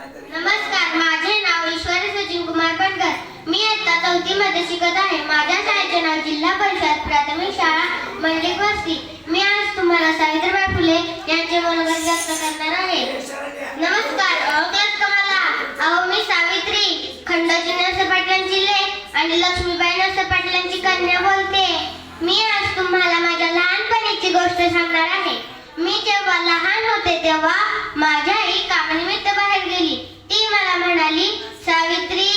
नमस्कार, माझे नाव ईश्वरी सचिन कुमार पटकर. मी इयत्ता 4वी मध्ये शिकत आहे. माझ्या शाळेचे नाव जिल्हा परिषद प्राथमिक शाळा मंडलिक वस्ती. मी आज तुम्हाला सावित्रीबाई फुले यांचे मनोगत व्यक्त करणार आहे. नमस्कार, ओळखलत का मला? अहो, मी सावित्री खंडोजी नरसर पाटलांची लेक आणि लक्ष्मीबाई नरसर पाटलांची कन्या बोलते. मी आज तुम्हाला माझ्या लहानपणीची गोष्ट सांगणार आहे. मी जेव्हा लहान होते तेव्हा माझ्या आई कामानिमित्त बाहेर गेली. ती मला म्हणाली, सावित्री,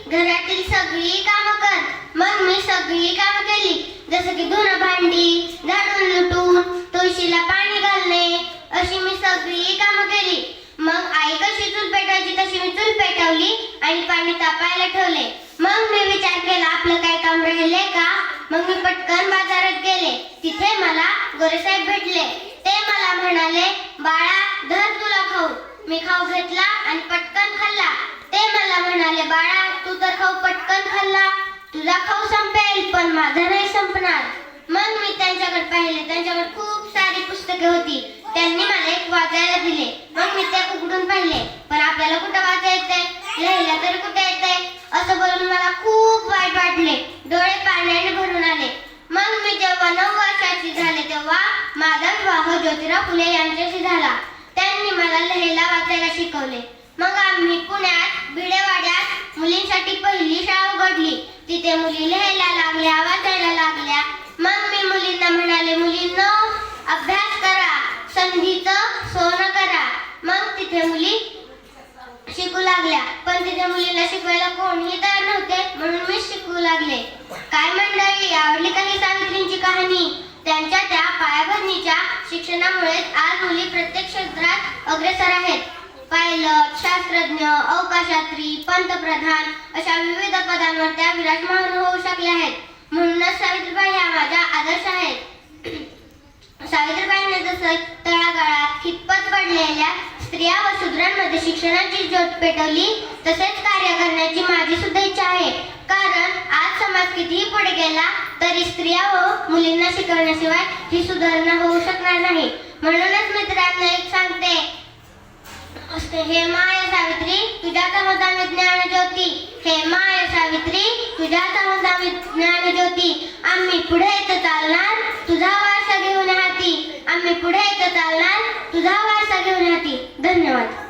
घरातील सगळी कामं कर. मग मी सगळी कामं केली, जसं की धुणं भांडी, झाडून लुटून, तुळशीला पाणी घालणे, अशी मी सगळी कामं केली. मग आई कशी चूल पेटवायची तशी मी चूल पेटवली आणि पाणी तापायला ठेवले. मग मी विचार केला, आपलं काय काम राहिले का? मग मी पटकन बाजारात गेले. तिथे मला गोरेसाहेब भेटले. ते मला म्हणाले, बाळा, धर तुला खाऊ. मी खाऊ घेतला आणि पटकन खाल्ला. ते मला म्हणाले, बाळा, तू तर खाऊ पटकन खाल्ला, तुझा खाऊ संपेल पण माझा नाही संपणार. मग मी त्यांच्याकडे पाहिले. त्यांच्याकडे खूप सारी पुस्तके होती. त्यांनी मला एक वाचायला दिले. मग मी ते उघडून पाहिले, पण आपल्याला कुठं वाचायला येतंय, लिहायला तरी कुठे येतंय? असं बोलून मला खूप वाईट वाटले. डोळे पाण्याने भरून आले. मग मी जेव्हा 9 वर्षाची झाले तेव्हा माझा विवाह ज्योतिराव फुले यांच्याशी झाला. त्यांनी मला लिहायला वाचायला शिकवले. मग आम्ही पुण्यात भिडेवाड्यात मुलींसाठी पहिली शाळा उघडली. तिथे मुली लिहायला लागल्या, वाचायला लागल्या. मग मी मुलींना म्हणाले, मुलींनो, अभ्यास करा, संधीचं सोनं करा. मग तिथे मुली शिकू लागल्या, पण तिथे मुलींना शिकवायला कोणीही तयार नव्हते, म्हणून मी शिकू लागले. काय मंडळी, आवडली का ही सावित्रींची कहाणी? त्यांच्या त्या पायाभरणीच्या शिक्षणामुळे आज मुली प्रत्येक क्षेत्रात अग्रेसर आहेत. पायलट, शास्त्रज्ञ, अवकाशयात्री, पंतप्रधान अशा विविध पदांवर त्या विराजमान होऊ शकल्या आहेत. म्हणूनच सावित्रीबाई ह्या माझ्या आदर्श आहेत. सावित्रीबाईंनी जसं तळागाळात खितपत पडलेल्या स्त्रिया व शूद्रांमध्ये शिक्षणाची ज्योत पेटवली, तसेच कार्य करण्याची माझी सुद्धा इच्छा आहे. कारण आज समाज कितीही पुढे गेला तरी स्त्रिया व मुलींना शिकवण्याशिवाय ही सुधारणा होऊ शकणार नाही. म्हणूनच मित्रांनो एक सांगते, हे माय सावित्री, तुझ्या चमोदामी ज्ञान ज्योती. हे माय सावित्री, तुझ्या चमोदामी ज्ञान ज्योती. आम्ही पुढे येत चालणार, तुझा वारसा घेऊन हाती. आम्ही पुढे येत चालणार, तुझा वारसा घेऊन हाती. धन्यवाद.